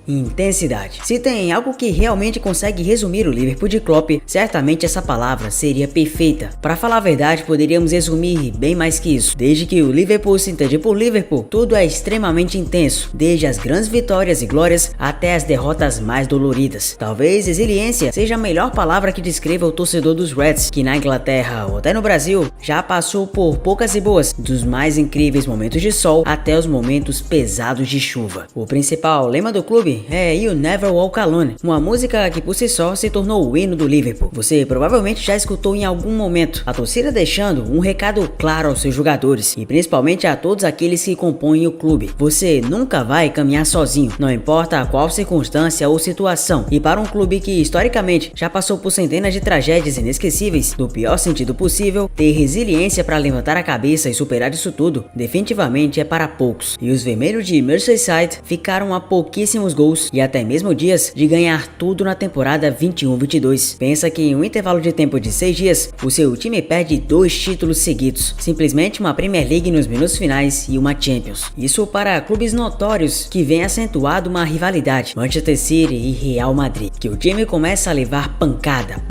intensidade. Se tem algo que realmente consegue resumir o Liverpool de Klopp, certamente essa palavra seria perfeita. Para falar a verdade, poderíamos resumir bem mais que isso. Desde que o Liverpool se entende por Liverpool, tudo é extremamente intenso, desde as grandes vitórias e glórias até as derrotas mais doloridas. Talvez resiliência seja a melhor palavra que descreva o torcedor dos Reds, que na Inglaterra ou até no Brasil já passou por poucas e boas, dos mais incríveis momentos de sol até os momentos pesados de chuva. O principal lema do clube é You Never Walk Alone, uma música que por si só se tornou o hino do Liverpool. Você provavelmente já escutou em algum momento a torcida deixando um recado claro aos seus jogadores e principalmente a todos aqueles que compõem o clube. Você nunca vai caminhar sozinho, não importa qual circunstância ou situação. E para um clube que historicamente já passou por centenas de tragédias inesquecíveis, no pior sentido possível, ter resiliência para levantar a cabeça e superar isso tudo definitivamente é para poucos. E os vermelhos de Merseyside ficaram a pouquíssimos gols e até mesmo dias de ganhar tudo na temporada 21-22. Pensa que em um intervalo de tempo de 6 dias, o seu time perde 2 títulos seguidos, simplesmente uma Premier League nos minutos finais e uma Champions. Isso para clubes notórios que vem acentuado uma rivalidade, Manchester City e Real Madrid, que o time começa a levar pancada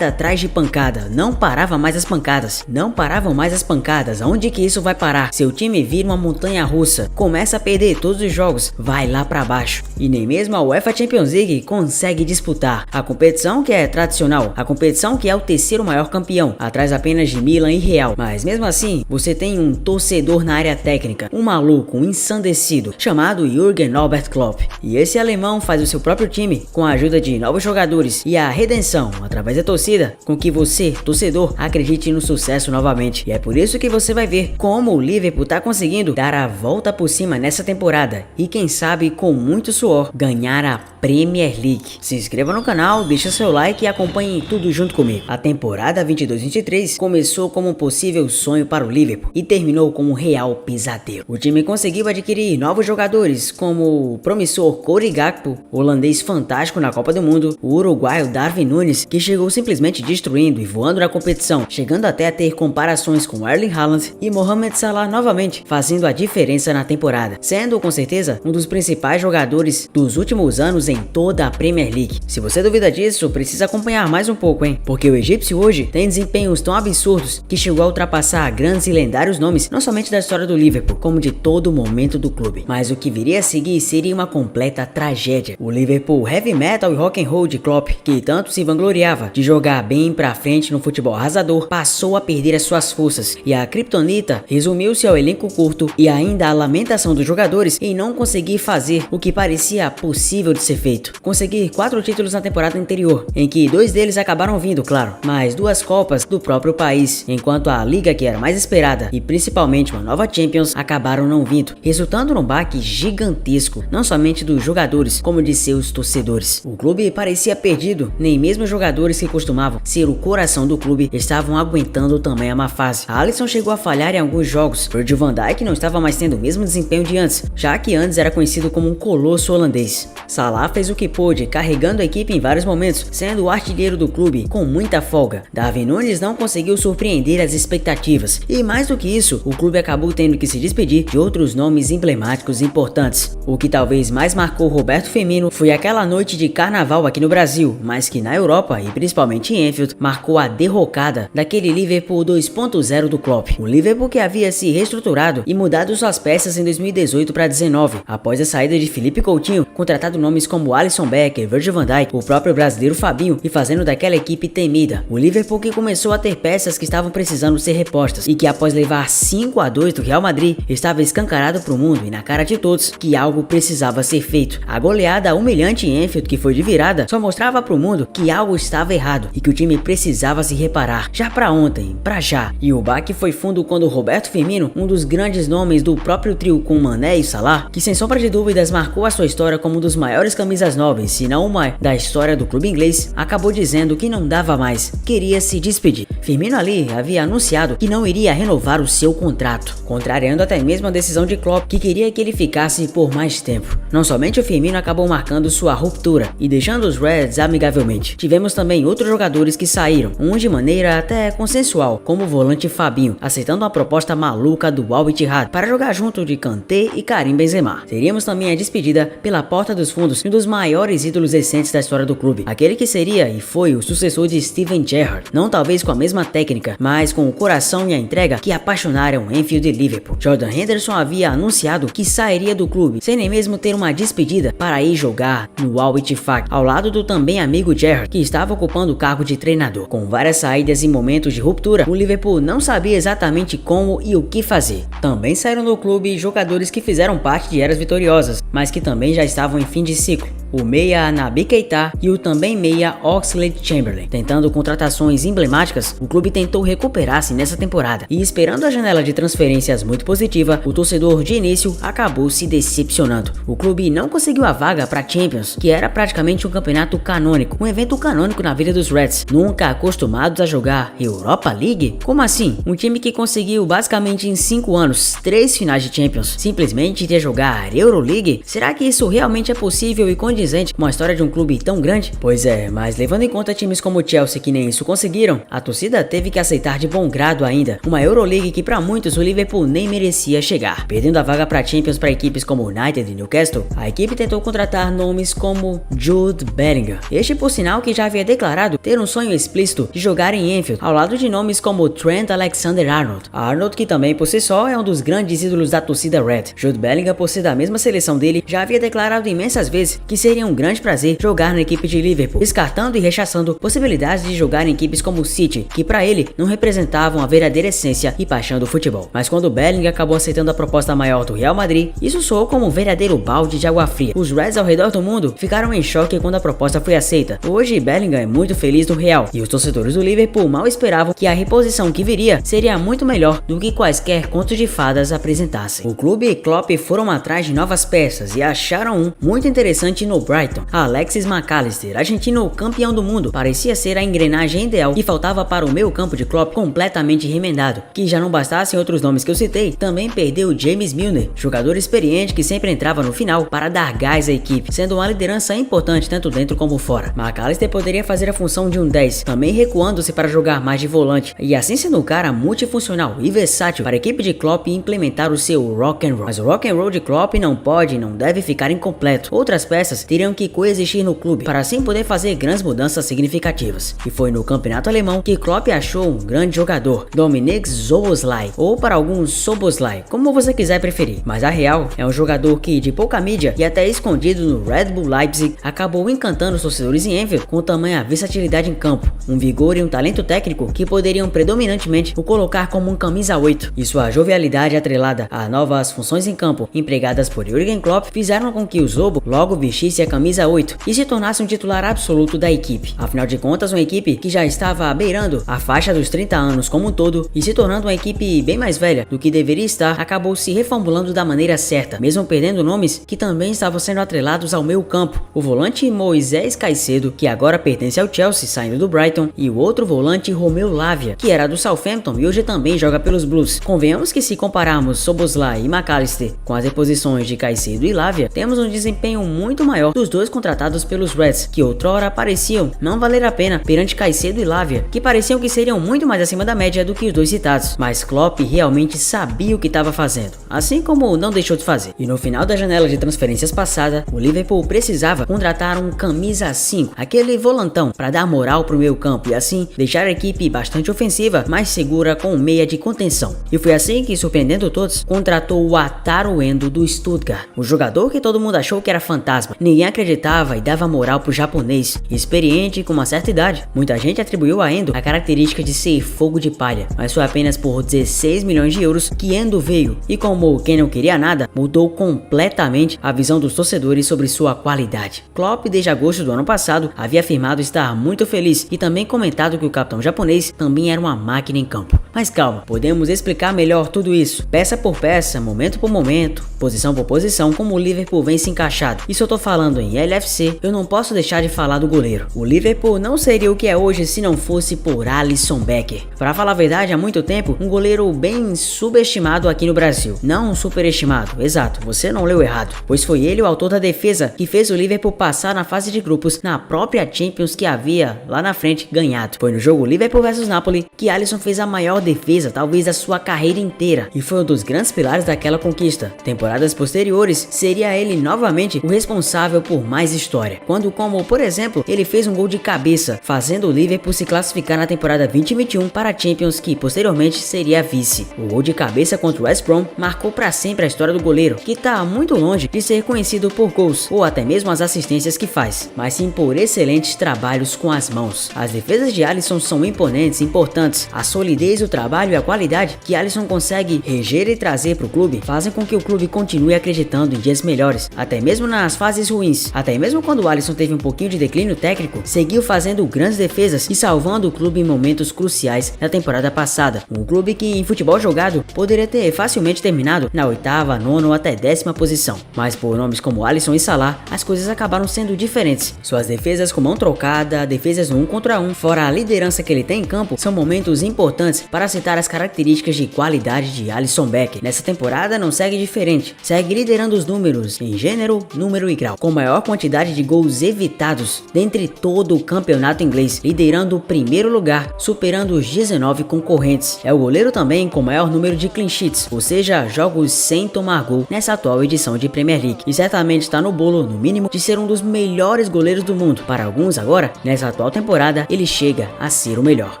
atrás de pancada, não parava mais as pancadas, não paravam mais as pancadas. Aonde que isso vai parar? Seu time vira uma montanha russa, começa a perder todos os jogos, vai lá pra baixo. E nem mesmo a UEFA Champions League consegue disputar. A competição que é tradicional, a competição que é o terceiro maior campeão, atrás apenas de Milan e Real. Mas mesmo assim, você tem um torcedor na área técnica, um maluco, um ensandecido, chamado Jürgen Norbert Klopp. E esse alemão faz o seu próprio time com a ajuda de novos jogadores e a redenção, através da torcida, com que você, torcedor, acredite no sucesso novamente. E é por isso que você vai ver como o Liverpool tá conseguindo dar a volta por cima nessa temporada e quem sabe com muito suor ganhar a Premier League. Se inscreva no canal, deixa seu like e acompanhe tudo junto comigo. A temporada 22-23 começou como um possível sonho para o Liverpool e terminou como um real pesadelo. O time conseguiu adquirir novos jogadores como o promissor Cody Gakpo, o holandês fantástico na Copa do Mundo, o uruguaio Darwin Núñez, que chegou simplesmente destruindo e voando na competição, chegando até a ter comparações com Erling Haaland, e Mohamed Salah novamente fazendo a diferença na temporada, sendo com certeza um dos principais jogadores dos últimos anos em toda a Premier League. Se você duvida disso, precisa acompanhar mais um pouco, hein? Porque o egípcio hoje tem desempenhos tão absurdos que chegou a ultrapassar grandes e lendários nomes, não somente da história do Liverpool, como de todo o momento do clube. Mas o que viria a seguir seria uma completa tragédia. O Liverpool heavy metal e rock and roll de Klopp, que tanto se vangloriava de jogar bem pra frente no futebol arrasador, passou a perder as suas forças, e a kryptonita resumiu-se ao elenco curto e ainda a lamentação dos jogadores em não conseguir fazer o que parecia possível de ser feito. Conseguir 4 títulos na temporada anterior, em que 2 deles acabaram vindo, claro, mas 2 copas do próprio país, enquanto a liga que era mais esperada e principalmente uma nova Champions acabaram não vindo, resultando num baque gigantesco, não somente dos jogadores, como de seus torcedores. O clube parecia perdido, nem mesmo os jogadores que costumavam ser o coração do clube estavam aguentando tamanha má fase. A Alisson chegou a falhar em alguns jogos, Virgil van Dijk não estava mais tendo o mesmo desempenho de antes, já que antes era conhecido como um colosso holandês. Salah fez o que pôde, carregando a equipe em vários momentos, sendo o artilheiro do clube com muita folga. Darwin Núñez não conseguiu surpreender as expectativas, e mais do que isso, o clube acabou tendo que se despedir de outros nomes emblemáticos e importantes. O que talvez mais marcou Roberto Firmino foi aquela noite de carnaval aqui no Brasil, mas que na Europa e principalmente em Anfield marcou a derrocada daquele Liverpool 2.0 do Klopp. O Liverpool que havia se reestruturado e mudado suas peças em 2018 para 19, após a saída de Felipe Coutinho, contratado nomes como Alisson Becker, Virgil van Dijk, o próprio brasileiro Fabinho, e fazendo daquela equipe temida. O Liverpool que começou a ter peças que estavam precisando ser repostas e que após levar 5-2 do Real Madrid, estava escancarado para o mundo e na cara de todos que algo precisava ser feito. A goleada humilhante em Anfield, que foi de virada, só mostrava para o mundo que algo estava errado e que o time precisava se reparar, já para ontem, para já. E o baque foi fundo quando Roberto Firmino, um dos grandes nomes do próprio trio com Mané e Salah, que sem sombra de dúvidas marcou a sua história como um dos maiores camisas 9, se não uma da história do clube inglês, acabou dizendo que não dava mais, queria se despedir. Firmino ali havia anunciado que não iria renovar o seu contrato, contrariando até mesmo a decisão de Klopp, que queria que ele ficasse por mais tempo. Não somente o Firmino acabou marcando sua ruptura e deixando os Reds amigavelmente, tivemos também outros jogadores que saíram, um de maneira até consensual, como o volante Fabinho, aceitando uma proposta maluca do Al Ittihad para jogar junto de Kanté e Karim Benzema. Neymar. Teríamos também a despedida pela porta dos fundos de um dos maiores ídolos recentes da história do clube, aquele que seria e foi o sucessor de Steven Gerrard, não talvez com a mesma técnica, mas com o coração e a entrega que apaixonaram Anfield e Liverpool. Jordan Henderson havia anunciado que sairia do clube, sem nem mesmo ter uma despedida, para ir jogar no Al Ittihad, ao lado do também amigo Gerrard, que estava ocupando o cargo de treinador. Com várias saídas e momentos de ruptura, o Liverpool não sabia exatamente como e o que fazer. Também saíram do clube jogadores que fizeram parte de eras vitoriosas, mas que também já estavam em fim de ciclo. O meia Naby Keita e o também meia Oxlade-Chamberlain. Tentando contratações emblemáticas, o clube tentou recuperar-se nessa temporada, e esperando a janela de transferências muito positiva, o torcedor de início acabou se decepcionando. O clube não conseguiu a vaga para Champions, que era praticamente um campeonato canônico, um evento canônico na vida dos Reds, nunca acostumados a jogar Europa League? Como assim? Um time que conseguiu basicamente em 5 anos 3 finais de Champions, simplesmente iria jogar Euroleague? Será que isso realmente é possível e condizente com a história de um clube tão grande? Pois é, mas levando em conta times como o Chelsea que nem isso conseguiram, a torcida teve que aceitar de bom grado ainda uma Euroleague que para muitos o Liverpool nem merecia chegar. Perdendo a vaga para Champions para equipes como United e Newcastle, a equipe tentou contratar nomes como Jude Bellingham, este por sinal que já havia declarado ter um sonho explícito de jogar em Anfield, ao lado de nomes como Trent Alexander-Arnold. Arnold, que também por si só é um dos grandes ídolos da torcida Red. Jude Bellingham, por ser da mesma seleção dele, já havia declarado imensas vezes que seria um grande prazer jogar na equipe de Liverpool, descartando e rechaçando possibilidades de jogar em equipes como o City, que para ele não representavam a verdadeira essência e paixão do futebol. Mas quando Bellingham acabou aceitando a proposta maior do Real Madrid, isso soou como um verdadeiro balde de água fria. Os Reds ao redor do mundo ficaram em choque quando a proposta foi aceita. Hoje Bellingham é muito feliz no Real, e os torcedores do Liverpool mal esperavam que a reposição que viria seria muito melhor do que quaisquer contos de fadas apresentassem. O clube e Klopp foram atrás de novas peças e acharam um muito interessante no Brighton. Alexis McAllister, argentino campeão do mundo, parecia ser a engrenagem ideal que faltava para o meio campo de Klopp completamente remendado. Que já não bastassem outros nomes que eu citei, também perdeu James Milner, jogador experiente que sempre entrava no final para dar gás à equipe, sendo uma liderança importante tanto dentro como fora. McAllister poderia fazer a função de um 10, também recuando-se para jogar mais de volante, e assim sendo um cara multifuncional e versátil para a equipe de Klopp implementar o seu rock and roll. Mas o rock and roll de Klopp não pode e não deve ficar incompleto. Outras peças teriam que coexistir no clube para assim poder fazer grandes mudanças significativas. E foi no campeonato alemão que Klopp achou um grande jogador, Dominik Szoboszlai, ou para alguns Szoboszlai, como você quiser preferir. Mas a real é um jogador que, de pouca mídia e até escondido no Red Bull Leipzig, acabou encantando os torcedores em Anfield com tamanha versatilidade em campo, um vigor e um talento técnico que poderiam predominantemente o colocar como um camisa 8. E sua jovialidade atrelada a novas funções em campo empregadas por Jürgen Klopp fizeram com que o Zobo logo vestisse a camisa 8 e se tornasse um titular absoluto da equipe. Afinal de contas, uma equipe que já estava beirando a faixa dos 30 anos como um todo e se tornando uma equipe bem mais velha do que deveria estar, acabou se reformulando da maneira certa, mesmo perdendo nomes que também estavam sendo atrelados ao meio campo. O volante Moisés Caicedo, que agora pertence ao Chelsea, saindo do Brighton, e o outro volante Romeu Lavia, que era do Southampton e hoje também joga pelos Blues. Convenhamos que se compararmos Szoboszlai e McAllister com as reposições de Caicedo e Lavia, temos um desempenho muito maior dos dois contratados pelos Reds, que outrora pareciam não valer a pena perante Caicedo e Lavia, que pareciam que seriam muito mais acima da média do que os dois citados. Mas Klopp realmente sabia o que estava fazendo, assim como não deixou de fazer. E no final da janela de transferências passada, o Liverpool precisava contratar um camisa 5, aquele volantão, para dar moral pro meio campo e assim deixar a equipe bastante ofensiva, mais segura com um meia de contenção. E foi assim que, surpreendendo todos, contratou o Wataru Endo do Stuttgart, o jogador que todo mundo achou que era fantasma. Ninguém acreditava e dava moral pro japonês, experiente com uma certa idade. Muita gente atribuiu a Endo a característica de ser fogo de palha, mas foi apenas por 16 milhões de euros que Endo veio, e como quem não queria nada, mudou completamente a visão dos torcedores sobre sua qualidade. Klopp, desde agosto do ano passado, havia afirmado estar muito feliz e também comentado que o capitão japonês também era uma máquina em campo. Mas calma, podemos explicar melhor tudo isso, peça por peça, momento por momento, posição por posição, como o Liverpool vem se encaixado. Isso eu tô falando falando em LFC, eu não posso deixar de falar do goleiro. O Liverpool não seria o que é hoje se não fosse por Alisson Becker. Pra falar a verdade, há muito tempo, um goleiro bem subestimado aqui no Brasil. Não superestimado, exato, você não leu errado, pois foi ele o autor da defesa que fez o Liverpool passar na fase de grupos na própria Champions que havia lá na frente ganhado. Foi no jogo Liverpool vs Napoli que Alisson fez a maior defesa talvez da sua carreira inteira e foi um dos grandes pilares daquela conquista. Temporadas posteriores, seria ele novamente o responsável por mais história, quando como por exemplo, ele fez um gol de cabeça, fazendo o Liverpool se classificar na temporada 2021 para a Champions que posteriormente seria vice. O gol de cabeça contra o West Brom marcou para sempre a história do goleiro, que está muito longe de ser conhecido por gols ou até mesmo as assistências que faz, mas sim por excelentes trabalhos com as mãos. As defesas de Alisson são imponentes e importantes. A solidez, o trabalho e a qualidade que Alisson consegue reger e trazer para o clube fazem com que o clube continue acreditando em dias melhores, até mesmo nas fases ruins. Até mesmo quando o Alisson teve um pouquinho de declínio técnico, seguiu fazendo grandes defesas e salvando o clube em momentos cruciais da temporada passada. Um clube que em futebol jogado poderia ter facilmente terminado na oitava, nona ou até 10ª posição, mas por nomes como Alisson e Salah, as coisas acabaram sendo diferentes. Suas defesas com mão trocada, defesas no 1 contra 1, fora a liderança que ele tem em campo, são momentos importantes para citar as características de qualidade de Alisson Becker. Nessa temporada não segue diferente, segue liderando os números em gênero, número e grau, com maior quantidade de gols evitados dentre todo o campeonato inglês, liderando o primeiro lugar, superando os 19 concorrentes. É o goleiro também com maior número de clean sheets, ou seja, jogos sem tomar gol nessa atual edição de Premier League, e certamente está no bolo, no mínimo, de ser um dos melhores goleiros do mundo. Para alguns agora, nessa atual temporada, ele chega a ser o melhor.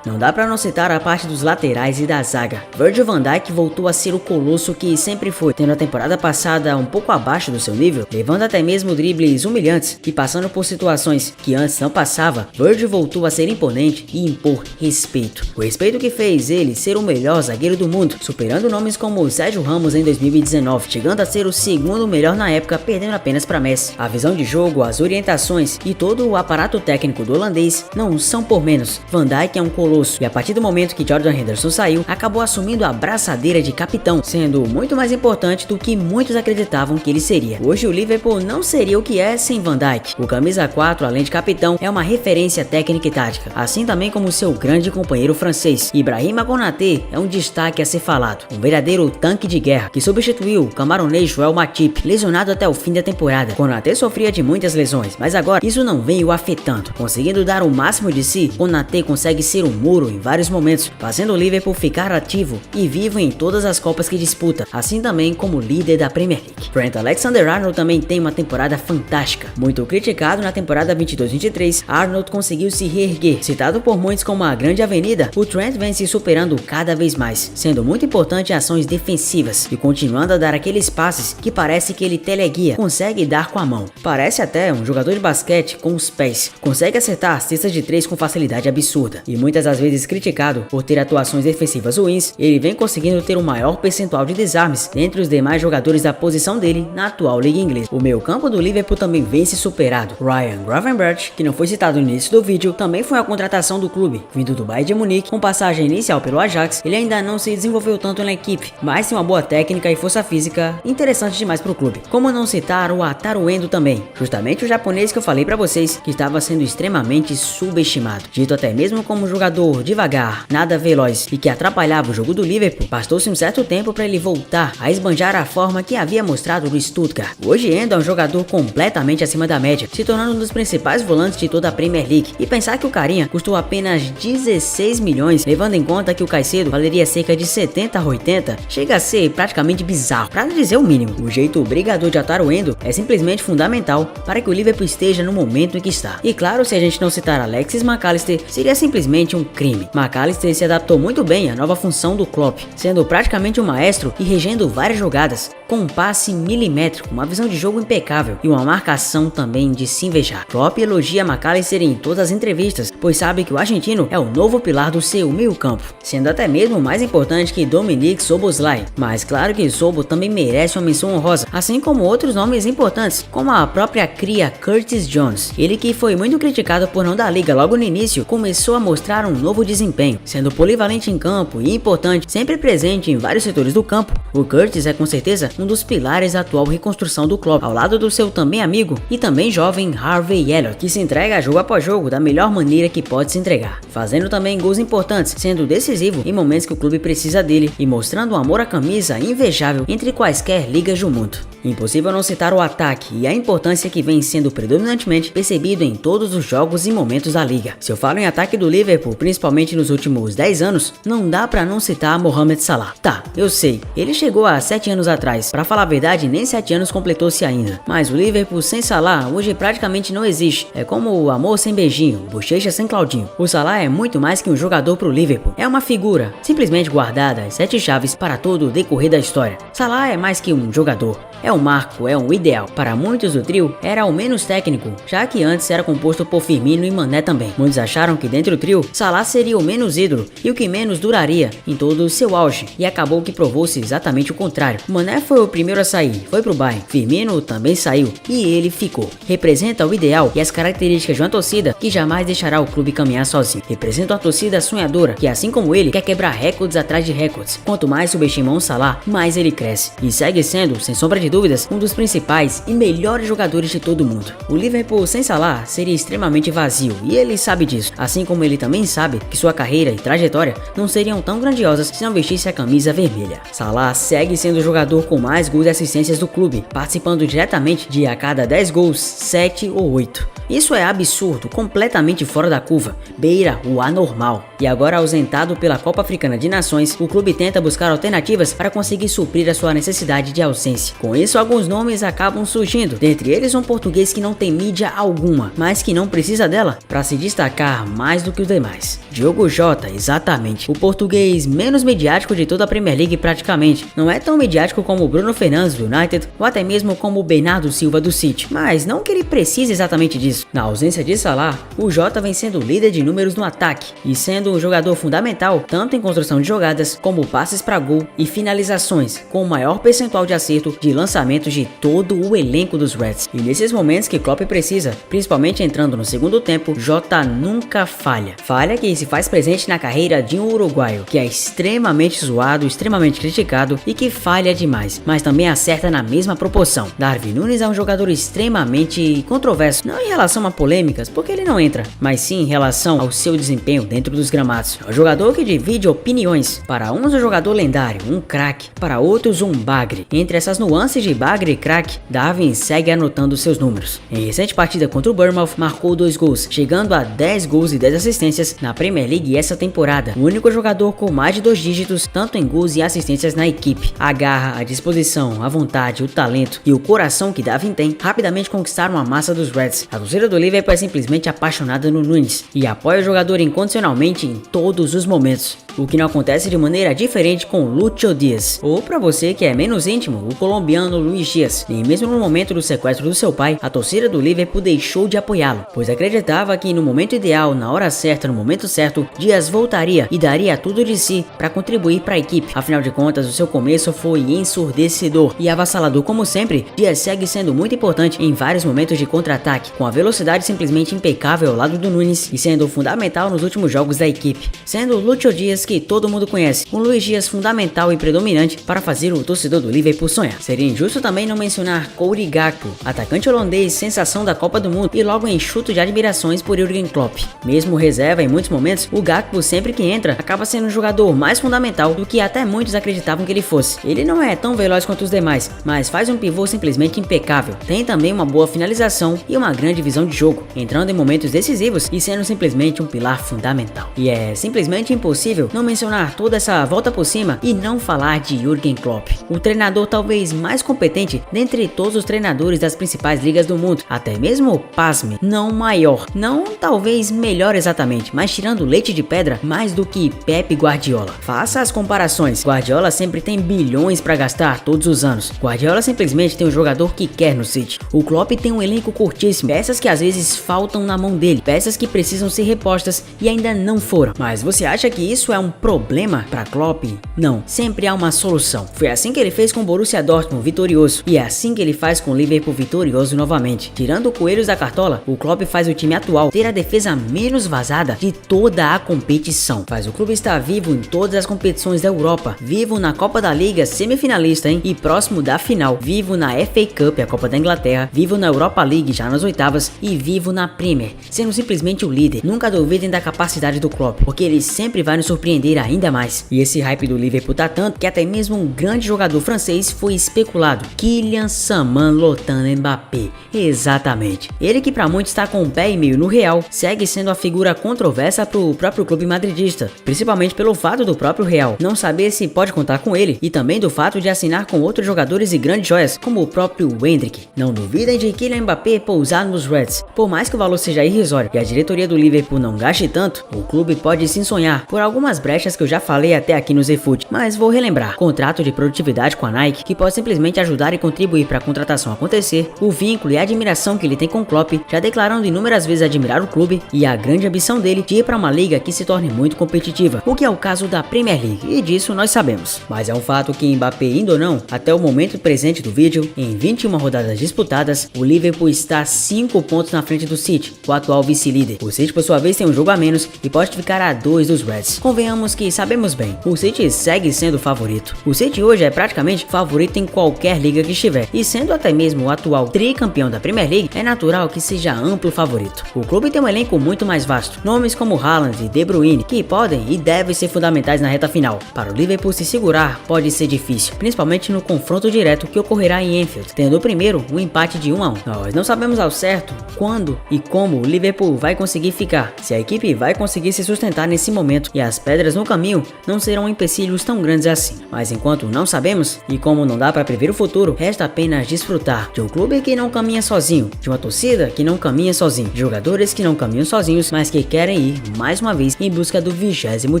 Não dá para não citar a parte dos laterais e da zaga. Virgil van Dijk voltou a ser o colosso que sempre foi, tendo a temporada passada um pouco abaixo do seu nível, levando até mesmo dribles humilhantes e passando por situações que antes não passava. Virgil voltou a ser imponente e impor respeito. O respeito que fez ele ser o melhor zagueiro do mundo, superando nomes como Sérgio Ramos em 2019, chegando a ser o segundo melhor na época, perdendo apenas para Messi. A visão de jogo, as orientações e todo o aparato técnico do holandês não são por menos. Van Dijk é um colosso e a partir do momento que Jordan Henderson saiu, acabou assumindo a braçadeira de capitão, sendo muito mais importante do que muitos acreditavam que ele seria. Hoje o Liverpool não seria o que é sem Van Dijk. O camisa 4, além de capitão, é uma referência técnica e tática, assim também como seu grande companheiro francês. Ibrahima Konaté é um destaque a ser falado, um verdadeiro tanque de guerra que substituiu o camaronês Joel Matip, lesionado até o fim da temporada. Konaté sofria de muitas lesões, mas agora isso não vem o afetando. Conseguindo dar o máximo de si, Konaté consegue ser um muro em vários momentos, fazendo o Liverpool ficar ativo e vivo em todas as copas que disputa, assim também como líder da Premier League. Trent Alexander-Arnold também tem uma temporada fantástica. Muito criticado na temporada 22-23, Arnold conseguiu se reerguer. Citado por muitos como a grande avenida, o Trent vem se superando cada vez mais, sendo muito importante em ações defensivas e continuando a dar aqueles passes que parece que ele teleguia, consegue dar com a mão. Parece até um jogador de basquete com os pés, consegue acertar cestas de 3 com facilidade absurda. E muitas das vezes criticado por ter atuações defensivas ruins, ele vem conseguindo ter um maior percentual de desarmes dentre os demais jogadores da posição dele na atual liga inglesa. O meio campo do Liverpool também vem se superado. Ryan Gravenberch, que não foi citado no início do vídeo, também foi a contratação do clube, vindo do Bayern de Munique, com passagem inicial pelo Ajax. Ele ainda não se desenvolveu tanto na equipe, mas tem uma boa técnica e força física interessante demais para o clube. Como não citar o Wataru Endo também, justamente o japonês que eu falei para vocês que estava sendo extremamente subestimado, dito até mesmo como um jogador devagar, nada veloz e que atrapalhava o jogo do Liverpool. Bastou-se um certo tempo para ele voltar a esbanjar a forma que havia mostrado no Stuttgart. Hoje Endo é um jogador completamente acima da média, se tornando um dos principais volantes de toda a Premier League. E pensar que o carinha custou apenas 16 milhões, levando em conta que o Caicedo valeria cerca de 70 a 80, chega a ser praticamente bizarro, para não dizer o mínimo. O jeito brigador de Wataru Endo é simplesmente fundamental para que o Liverpool esteja no momento em que está. E claro, se a gente não citar Alexis McAllister, seria simplesmente um crime. McAllister se adaptou muito bem à nova função do Klopp, sendo praticamente um maestro e regendo várias jogadas, com um passe milimétrico, uma visão de jogo impecável e uma marcação também de se invejar. Klopp elogia McAllister em todas as entrevistas, pois sabe que o argentino é o novo pilar do seu meio-campo, sendo até mesmo mais importante que Dominic Szoboszlai. Mas claro que Sobo também merece uma menção honrosa, assim como outros nomes importantes, como a própria cria Curtis Jones. Ele que foi muito criticado por não dar liga logo no início, começou a mostrar um novo desempenho, sendo polivalente em campo e importante, sempre presente em vários setores do campo. O Curtis é com certeza um dos pilares da atual reconstrução do Klopp, ao lado do seu também amigo e também jovem Harvey Elliott, que se entrega jogo após jogo da melhor maneira que pode se entregar, fazendo também gols importantes, sendo decisivo em momentos que o clube precisa dele e mostrando um amor à camisa invejável entre quaisquer ligas do mundo. Impossível não citar o ataque e a importância que vem sendo predominantemente percebido em todos os jogos e momentos da liga. Se eu falo em ataque do Liverpool, principalmente nos últimos 10 anos, não dá pra não citar Mohamed Salah. Tá, eu sei, ele chegou há 7 anos atrás, pra falar a verdade nem 7 anos completou-se ainda, mas o Liverpool sem Salah hoje praticamente não existe, é como o amor sem beijinho, bochecha sem Claudinho. O Salah é muito mais que um jogador pro Liverpool, é uma figura, simplesmente guardada as 7 chaves para todo o decorrer da história. Salah é mais que um jogador, é um marco, é um ideal. Para muitos do trio, era o menos técnico, já que antes era composto por Firmino e Mané também. Muitos acharam que dentro do trio, Salah seria o menos ídolo e o que menos duraria em todo o seu auge, e acabou que provou-se exatamente o contrário. Mané foi o primeiro a sair, foi pro Bayern, Firmino também saiu, e ele ficou. Representa o ideal e as características de uma torcida que jamais deixará o clube caminhar sozinho. Representa uma torcida sonhadora, que assim como ele, quer quebrar recordes atrás de recordes. Quanto mais subestimam o Salah, mais ele cresce, e segue sendo, sem sombra de dúvidas, um dos principais e melhores jogadores de todo mundo. O Liverpool sem Salah seria extremamente vazio e ele sabe disso, assim como ele também sabe que sua carreira e trajetória não seriam tão grandiosas se não vestisse a camisa vermelha. Salah segue sendo o jogador com mais gols e assistências do clube, participando diretamente de a cada 10 gols, 7 ou 8. Isso é absurdo, completamente fora da curva, beira o anormal. E agora ausentado pela Copa Africana de Nações, o clube tenta buscar alternativas para conseguir suprir a sua necessidade de ausência. Com isso, alguns nomes acabam surgindo, dentre eles um português que não tem mídia alguma, mas que não precisa dela para se destacar mais do que os demais. Diogo Jota, exatamente, o português menos midiático de toda a Premier League praticamente. Não é tão midiático como o Bruno Fernandes do United, ou até mesmo como o Bernardo Silva do City, mas não que ele precise exatamente disso. Na ausência de Salah, o Jota vem sendo líder de números no ataque, e sendo um jogador fundamental tanto em construção de jogadas, como passes para gol e finalizações, com o maior percentual de acerto de lançamentos de todo o elenco dos Reds. E nesses momentos que Klopp precisa, principalmente entrando no segundo tempo, Jota nunca falha. Falha que se faz presente na carreira de um uruguaio, que é extremamente zoado, extremamente criticado e que falha demais, mas também acerta na mesma proporção. Darwin Núñez é um jogador extremamente controverso, não em relação a polêmicas, porque ele não entra, mas sim em relação ao seu desempenho dentro dos gramados. É um jogador que divide opiniões. Para uns um jogador lendário, um craque, para outros um bagre. Entre essas nuances de bagre e craque, Darwin segue anotando seus números. Em recente partida contra o Bournemouth, marcou 2 gols, chegando a 10 gols e 10 assistências na Premier League essa temporada. O único jogador com mais de 2 dígitos, tanto em gols e assistências na equipe. A garra, a disposição, a vontade, o talento e o coração que Darwin tem, rapidamente conquistaram a massa dos Reds. A torcida do Liverpool é simplesmente apaixonada no Núñez e apoia o jogador incondicionalmente em todos os momentos, o que não acontece de maneira diferente com Lúcio Dias, ou para você que é menos íntimo, o colombiano Luis Dias. Nem mesmo no momento do sequestro do seu pai, a torcida do Liverpool deixou de apoiá-lo, pois acreditava que no momento ideal, na hora certa, no momento certo, Dias voltaria e daria tudo de si para contribuir para a equipe. Afinal de contas, o seu começo foi ensurdecedor e avassalador como sempre. Dias segue sendo muito importante em vários momentos de contra-ataque, com a velocidade simplesmente impecável ao lado do Núñez e sendo fundamental nos últimos jogos da equipe. Sendo Lúcio Dias que todo mundo conhece, um Luis Dias fundamental e predominante para fazer o torcedor do Liverpool sonhar. Seria injusto também não mencionar Cody Gakpo, atacante holandês sensação da Copa do Mundo e logo enxuto de admirações por Jürgen Klopp. Mesmo reserva em muitos momentos, o Gakpo sempre que entra acaba sendo um jogador mais fundamental do que até muitos acreditavam que ele fosse. Ele não é tão veloz quanto os demais, mas faz um pivô simplesmente impecável. Tem também uma boa finalização e uma grande visão de jogo, entrando em momentos decisivos e sendo simplesmente um pilar fundamental. E é simplesmente impossível não mencionar toda essa volta por cima e não falar de Jürgen Klopp, o treinador talvez mais competente dentre todos os treinadores das principais ligas do mundo, até mesmo, pasme, não maior, não talvez melhor exatamente, mas tirando leite de pedra mais do que Pep Guardiola. Faça as comparações, Guardiola sempre tem bilhões para gastar todos os anos, Guardiola simplesmente tem um jogador que quer no City, o Klopp tem um elenco curtíssimo, peças que às vezes faltam na mão dele, peças que precisam ser repostas e ainda não foram. Mas você acha que isso é um problema para Klopp? Não, sempre há uma solução. Foi assim que ele fez com o Borussia Dortmund vitorioso, e é assim que ele faz com o Liverpool vitorioso novamente. Tirando o coelhos da cartola, o Klopp faz o time atual ter a defesa menos vazada de toda a competição. Faz o clube estar vivo em todas as competições da Europa, vivo na Copa da Liga, semifinalista, e próximo da final, vivo na FA Cup, a Copa da Inglaterra, vivo na Europa League já nas oitavas e vivo na Premier, sendo simplesmente o líder. Nunca duvidem da capacidade do Klopp, porque ele sempre vai nos surpreender ainda mais. E esse hype do Liverpool tá tanto que até mesmo um grande jogador francês foi especulado, Kylian Saman Lotan Mbappé. Exatamente. Ele que para muitos está com um pé e meio no Real, segue sendo a figura controversa pro próprio clube madridista, principalmente pelo fato do próprio Real não saber se pode contar com ele e também do fato de assinar com outros jogadores e grandes joias, como o próprio Endrick. Não duvidem de Kylian Mbappé pousar nos Reds. Por mais que o valor seja irrisório e a diretoria do Liverpool não gaste tanto, o clube pode sim sonhar por algumas brechas que eu já falei até aqui no ZFoot, mas vou relembrar: contrato de produtividade com a Nike, que pode simplesmente ajudar e contribuir para a contratação acontecer, o vínculo e a admiração que ele tem com o Klopp, já declarando inúmeras vezes admirar o clube, e a grande ambição dele de ir para uma liga que se torne muito competitiva, o que é o caso da Premier League, e disso nós sabemos. Mas é um fato que, Mbappé indo ou não, até o momento presente do vídeo, em 21 rodadas disputadas, o Liverpool está 5 pontos na frente do City, o atual vice-líder. O City, por sua vez, tem um jogo a menos e pode ficar a 2 dos Reds. Convenhamos que sabemos bem, o City segue sendo o favorito. O City hoje é praticamente favorito em qualquer liga que estiver, e sendo até mesmo o atual tricampeão da Premier League, é natural que seja amplo favorito. O clube tem um elenco muito mais vasto, nomes como Haaland e De Bruyne, que podem e devem ser fundamentais na reta final. Para o Liverpool se segurar pode ser difícil, principalmente no confronto direto que ocorrerá em Anfield, tendo o primeiro um empate de 1 a 1. Nós não sabemos ao certo quando e como o Liverpool vai conseguir ficar, se a equipe vai conseguir se sustentar nesse momento, e as pedras no caminho não serão empecilhos tão grandes assim. Mas enquanto não sabemos, e como não dá para prever o futuro, resta apenas desfrutar de um clube que não caminha sozinho, de uma torcida que não caminha sozinho, de jogadores que não caminham sozinhos, mas que querem ir mais uma vez em busca do 20º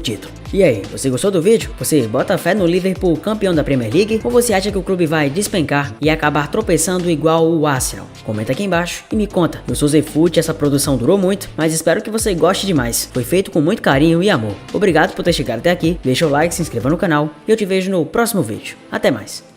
título. E aí, você gostou do vídeo? Você bota fé no Liverpool campeão da Premier League, ou você acha que o clube vai despencar e acabar tropeçando igual o Arsenal? Comenta aqui embaixo e me conta. Eu sou ZFoot, essa produção durou muito, mas espero que você goste demais. Foi feito com muito carinho e amor. Obrigado por ter chegado até aqui, deixa o like, se inscreva no canal e eu te vejo no próximo vídeo. Até mais.